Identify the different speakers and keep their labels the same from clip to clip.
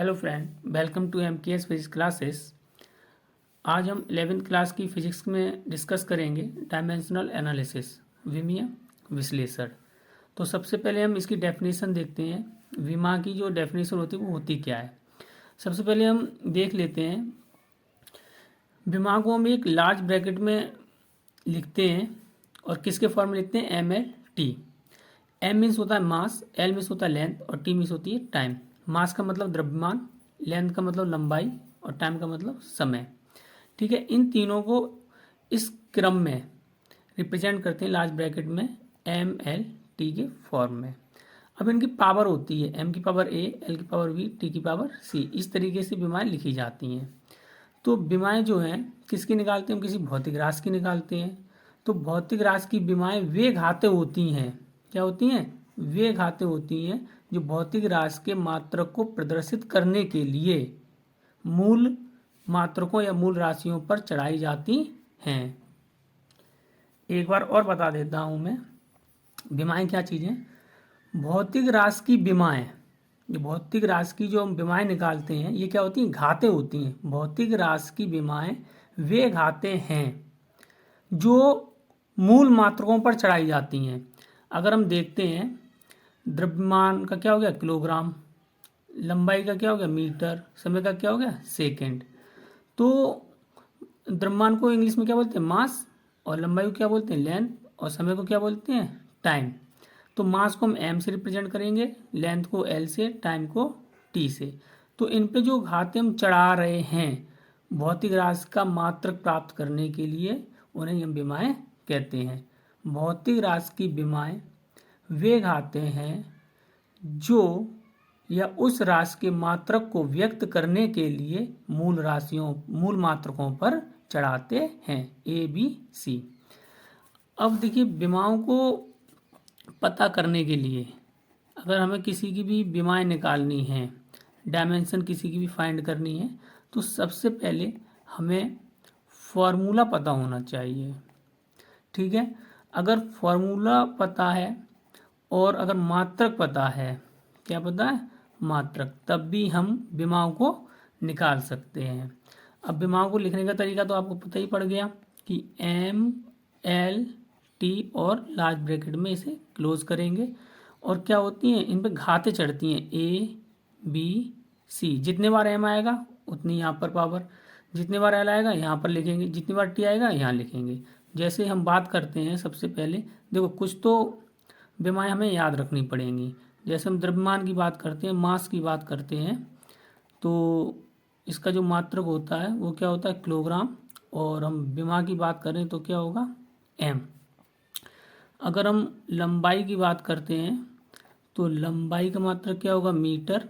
Speaker 1: Hello friend, welcome to MKS physics classes. आज हम 11th class की फिजिक्स में डिस्कस करेंगे डायमेंशनल एनालिसिस, विमीय विश्लेषण। तो सबसे पहले हम इसकी डेफिनेशन देखते हैं। विमा की जो डेफिनेशन होती है वो होती क्या है। सबसे पहले हम देख लेते हैं। विमा को हम एक लार्ज ब्रैकेट में लिखते हैं और किसके फॉर्म में लिखते हैं, MLT। M मीन्स होता है मास, L मीन्स होता है लेंथ और T मीन्स होती है टाइम। मास का मतलब द्रव्यमान, लेंथ का मतलब लंबाई और टाइम का मतलब समय। ठीक है, इन तीनों को इस क्रम में रिप्रेजेंट करते हैं लार्ज ब्रैकेट में MLT के फॉर्म में। अब इनकी पावर होती है M की पावर A, L की पावर V, T की पावर C। इस तरीके से विमाएँ लिखी जाती हैं। तो विमाएँ जो हैं किसकी निकालते हैं, हम किसी भौतिक राशि की निकालते हैं। तो भौतिक राशि की विमाएँ वे घाते होती हैं। क्या होती हैं? वे घाते होती हैं जो भौतिक राशि के मात्रक को प्रदर्शित करने के लिए मूल मात्रकों या मूल राशियों पर चढ़ाई जाती हैं। एक बार और बता देता हूं मैं, विमाएँ क्या चीज़ें। भौतिक राशि की विमाएँ, जो भौतिक राशि की जो हम विमाएँ निकालते हैं ये क्या होती हैं, घाते होती हैं। भौतिक राशि की विमाएँ वे घाते हैं जो मूल मात्रकों पर चढ़ाई जाती हैं। अगर हम देखते हैं, द्रव्यमान का क्या हो गया, किलोग्राम, लंबाई का क्या हो गया, मीटर, समय का क्या हो गया, सेकंड। तो द्रव्यमान को इंग्लिश में क्या बोलते हैं, मास, और लंबाई को क्या बोलते हैं, लेंथ, और समय को क्या बोलते हैं, टाइम। तो मास को हम M से रिप्रेजेंट करेंगे, लेंथ को L से, टाइम को T से। तो इन पे जो घाते हम चढ़ा रहे हैं भौतिक राशि का मात्रक प्राप्त करने के लिए, उन्हें हम विमाएँ कहते हैं। भौतिक राशि की विमाएँ वे घाते हैं जो या उस राशि के मात्रक को व्यक्त करने के लिए मूल मात्रकों पर चढ़ाते हैं, ABC। अब देखिए, विमाओं को पता करने के लिए अगर हमें किसी की भी विमाएँ निकालनी हैं, डायमेंशन किसी की भी फाइंड करनी है, तो सबसे पहले हमें फॉर्मूला पता होना चाहिए। ठीक है, अगर फॉर्मूला पता है और अगर मात्रक पता है, क्या पता है, मात्रक, तब भी हम विमाओं को निकाल सकते हैं। अब विमाओं को लिखने का तरीका तो आपको पता ही पड़ गया कि MLT और लार्ज ब्रैकेट में इसे क्लोज करेंगे। और क्या होती हैं, इन पे घाते चढ़ती हैं, ABC। जितने बार M आएगा उतनी यहाँ पर पावर, जितने बार L आएगा यहाँ पर लिखेंगे, जितनी बार T आएगा यहाँ लिखेंगे। जैसे हम बात करते हैं, सबसे पहले देखो कुछ तो विमाएँ हमें याद रखनी पड़ेंगी। जैसे हम द्रव्यमान की बात करते हैं, मास की बात करते हैं, तो इसका जो मात्रक होता है वो क्या होता है, किलोग्राम। और हम विमा की बात करें तो क्या होगा, M। अगर हम लंबाई की बात करते हैं तो लंबाई का मात्रक क्या होगा, मीटर,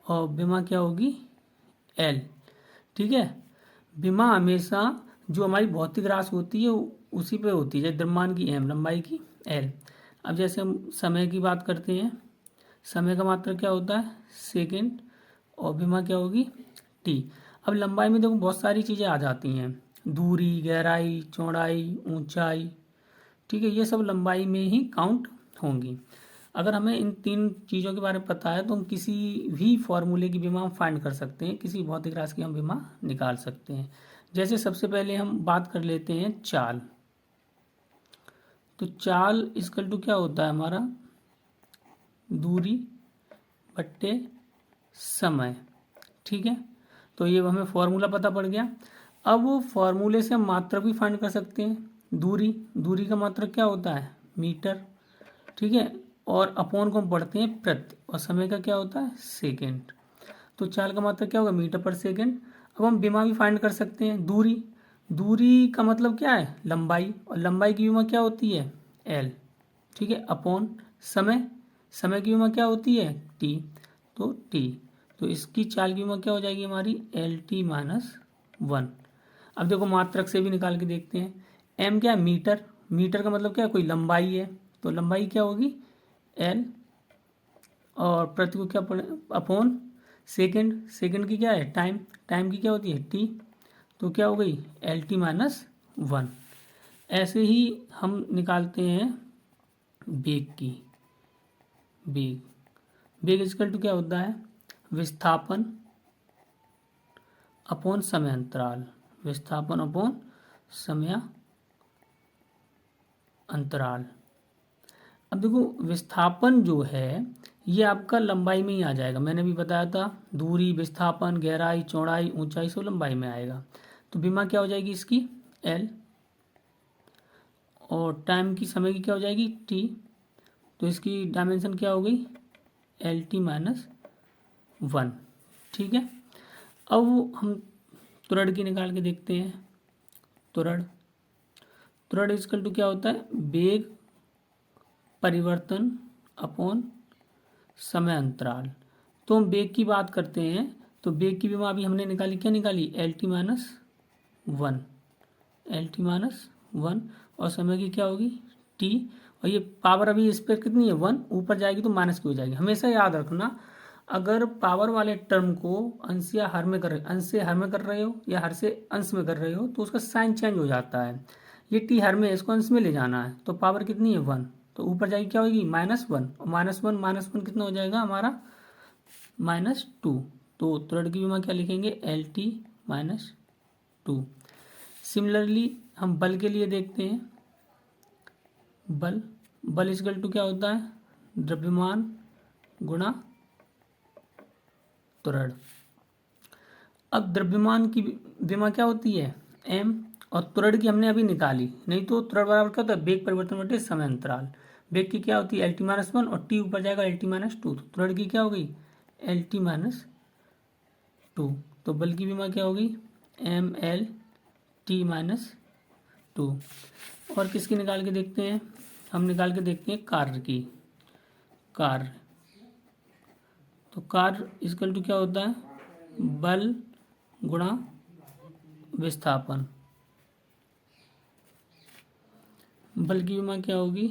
Speaker 1: और विमा क्या होगी, L। ठीक है, विमा हमेशा जो हमारी भौतिक राशि होती है उसी पे होती है, जैसे द्रव्यमान की M, लंबाई की L। अब जैसे हम समय की बात करते हैं, समय का मात्रक क्या होता है, सेकंड, और विमा क्या होगी, T। अब लंबाई में देखो बहुत सारी चीज़ें आ जाती हैं, दूरी, गहराई, चौड़ाई, ऊंचाई। ठीक है, ये सब लंबाई में ही काउंट होंगी। अगर हमें इन तीन चीज़ों के बारे में पता है तो हम किसी भी फॉर्मूले की विमा हम फाइंड कर सकते हैं, किसी भौतिक राशि की हम विमा निकाल सकते हैं। जैसे सबसे पहले हम बात कर लेते हैं चाल। तो चाल इक्वल टू क्या होता है हमारा, दूरी बट्टे समय। ठीक है, तो ये हमें फॉर्मूला पता पड़ गया। अब वो फॉर्मूले से हम मात्रक भी फाइंड कर सकते हैं। दूरी का मात्रक क्या होता है, मीटर। ठीक है, और अपॉन को हम पढ़ते हैं प्रति, और समय का क्या होता है, सेकंड। तो चाल का मात्रक क्या होगा, मीटर पर सेकंड। अब हम विमा भी फाइंड कर सकते हैं, दूरी का मतलब क्या है, लंबाई, और लंबाई की विमा क्या होती है, L। ठीक है, अपॉन समय की विमा क्या होती है, T। तो T, तो इसकी चाल की विमा क्या हो जाएगी हमारी, LT-1। अब देखो मात्रक से भी निकाल के देखते हैं। M क्या है, मीटर का मतलब क्या है, कोई लंबाई है, तो लंबाई क्या होगी, L, और प्रति को क्या पड़े, अपॉन सेकंड की क्या है, टाइम की क्या होती है, T। तो क्या हो गई, LT-1। ऐसे ही हम निकालते हैं बेग इक्वल टू क्या होता है, विस्थापन अपॉन समय अंतराल, विस्थापन अपॉन समय अंतराल। अब देखो विस्थापन जो है ये आपका लंबाई में ही आ जाएगा, मैंने भी बताया था दूरी, विस्थापन, गहराई, चौड़ाई, ऊंचाई सब लंबाई में आएगा। तो विमा क्या हो जाएगी इसकी एल, और टाइम की, समय की क्या हो जाएगी टी। तो इसकी डायमेंशन क्या हो गई एल टी माइनस 1। ठीक है, अब हम त्वरण की निकाल के देखते हैं। त्वरण, त्वरण इक्वल टू क्या होता है वेग परिवर्तन अपॉन समय अंतराल। तो हम वेग की बात करते हैं, तो वेग की विमा अभी हमने निकाली, क्या निकाली L T minus 1, L T minus 1, और समय की क्या होगी टी, और ये पावर अभी इस पर कितनी है 1, ऊपर जाएगी तो माइनस की हो जाएगी। हमेशा याद रखना अगर पावर वाले टर्म को अंश या हर में कर रहे, अंश से हर में कर रहे हो या हर से अंश में कर रहे हो तो उसका साइन चेंज हो जाता है। ये टी हर में, इसको अंश में ले जाना है, तो पावर कितनी है 1, तो ऊपर जाएगी क्या होगी -1, और -1 कितना हो जाएगा हमारा -2। तो त्वरण की विमा क्या लिखेंगे एल टी माइनस 2। सिमिलरली हम बल के लिए देखते हैं। बल, बल इक्वल टू क्या होता है द्रव्यमान गुणा त्वरण। अब द्रव्यमान की विमा क्या होती है m, और त्वरण की हमने अभी निकाली, नहीं तो त्वरण बराबर क्या होता है वेग परिवर्तन बटे समय अंतराल। वेग की क्या होती है एल टी माइनस 1 और टी ऊपर जाएगा एल टी माइनस 2, तो त्वरण की क्या हो गई एल टी माइनस 2। तो बल की विमा क्या होगी एम एल टी माइनस 2। और किसकी निकाल के देखते हैं, हम निकाल के देखते हैं कार्य की। कार्य, तो कार्य इक्वल टू क्या होता है बल गुणा विस्थापन। बल की विमा क्या होगी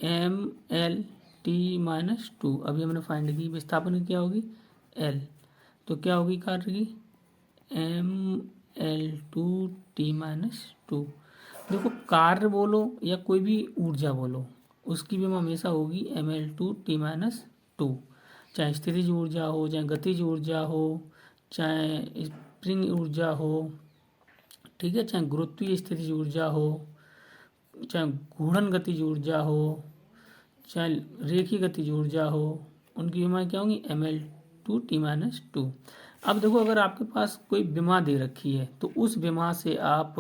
Speaker 1: एम एल टी माइनस 2, अभी हमने फाइंड की। विस्थापन की क्या होगी एल, तो क्या होगी कार्य की M L two T minus 2। देखो कार्य बोलो या कोई भी ऊर्जा बोलो, उसकी विमा हमेशा होगी M L two T minus 2, चाहे स्थितिज ऊर्जा हो, चाहे गतिज ऊर्जा हो, चाहे स्प्रिंग ऊर्जा हो, ठीक है, चाहे गुरुत्वीय स्थितिज ऊर्जा हो, चाहे घूर्णन गतिज ऊर्जा हो, चाहे रेखीय गतिज ऊर्जा हो, उनकी विमा क्या होंगी M L two T minus 2। अब देखो अगर आपके पास कोई विमा दे रखी है तो उस विमा से आप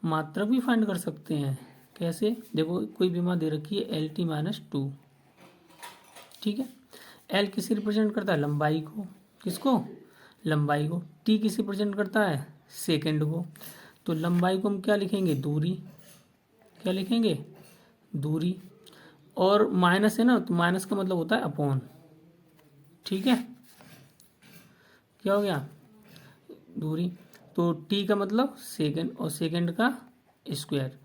Speaker 1: मात्रक भी फाइंड कर सकते हैं। कैसे, देखो कोई विमा दे रखी है एल टी माइनस 2, ठीक है। एल किसे रिप्रेजेंट करता है लंबाई को, किसको लंबाई को। टी किसे रिप्रेजेंट करता है सेकंड को। तो लंबाई को हम क्या लिखेंगे दूरी, क्या लिखेंगे दूरी, और माइनस है ना तो माइनस का मतलब होता है अपॉन, ठीक है। क्या हो गया दूरी, तो टी का मतलब सेकंड और सेकंड का स्क्वायर।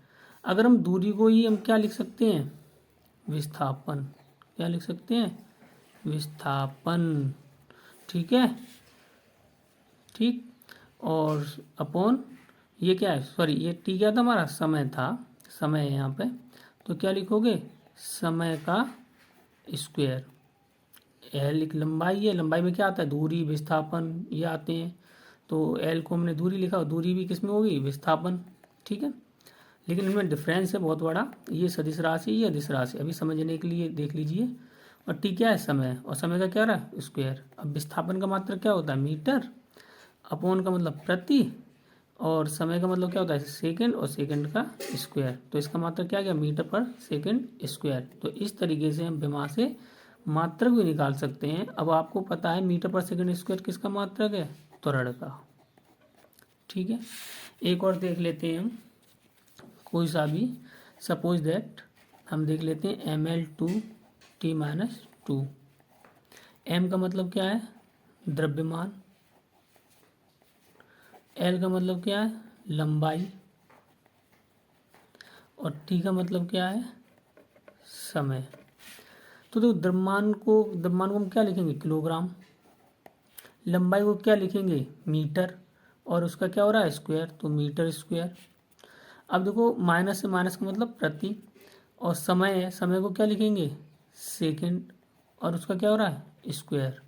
Speaker 1: अगर हम दूरी को ही हम क्या लिख सकते हैं विस्थापन, क्या लिख सकते हैं विस्थापन, ठीक है ठीक। और अपॉन ये क्या है, सॉरी ये टी क्या था हमारा समय था, समय है यहाँ पे, तो क्या लिखोगे समय का स्क्वायर। एल एक लंबाई है, लंबाई में क्या आता है दूरी विस्थापन ये आते हैं, तो एल को हमने दूरी लिखा और दूरी भी किस में होगी विस्थापन, ठीक है। लेकिन इनमें डिफरेंस है बहुत बड़ा, ये सदिश राशि ये अदिश राशि, अभी समझने के लिए देख लीजिए। और टी क्या है समय, और समय का क्या रहा स्क्वायर। अब विस्थापन का मात्रक क्या होता है मीटर, अपॉन का मतलब प्रति, और समय का मतलब क्या होता है सेकंड, और सेकंड का स्क्वायर, तो इसका मात्रक क्या गया मीटर पर सेकंड स्क्वायर। तो इस तरीके से हम विमा से मात्रक भी निकाल सकते हैं। अब आपको पता है मीटर पर सेकंड स्क्वायर किसका मात्रक है त्वरण का, ठीक है। एक और देख लेते हैं हम कोई सा भी, सपोज दैट हम देख लेते हैं M L two T minus 2। M का मतलब क्या है द्रव्यमान, एल का मतलब क्या है लंबाई, और टी का मतलब क्या है समय। तो देखो द्रव्यमान को हम क्या लिखेंगे किलोग्राम, लंबाई को क्या लिखेंगे मीटर, और उसका क्या हो रहा है स्क्वायर, तो मीटर स्क्वायर। अब देखो माइनस से माइनस का मतलब प्रति, और समय है, समय को क्या लिखेंगे सेकंड, और उसका क्या हो रहा है स्क्वायर।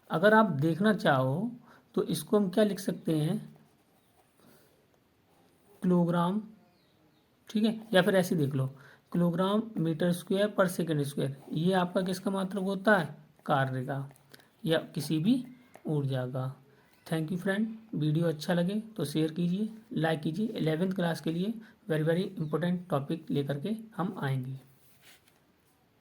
Speaker 1: अगर आप देखना चाहो तो इसको हम क्या लिख सकते हैं, किलोग्राम, ठीक है, या फिर ऐसे देख लो, किलोग्राम मीटर स्क्वायर पर सेकंड स्क्वायर, ये आपका किसका मात्रक होता है, कार्य का या किसी भी ऊर्जा का। थैंक यू फ्रेंड, वीडियो अच्छा लगे तो शेयर कीजिए, लाइक कीजिए। 11th क्लास के लिए वेरी वेरी इंपॉर्टेंट टॉपिक लेकर के हम आएंगे।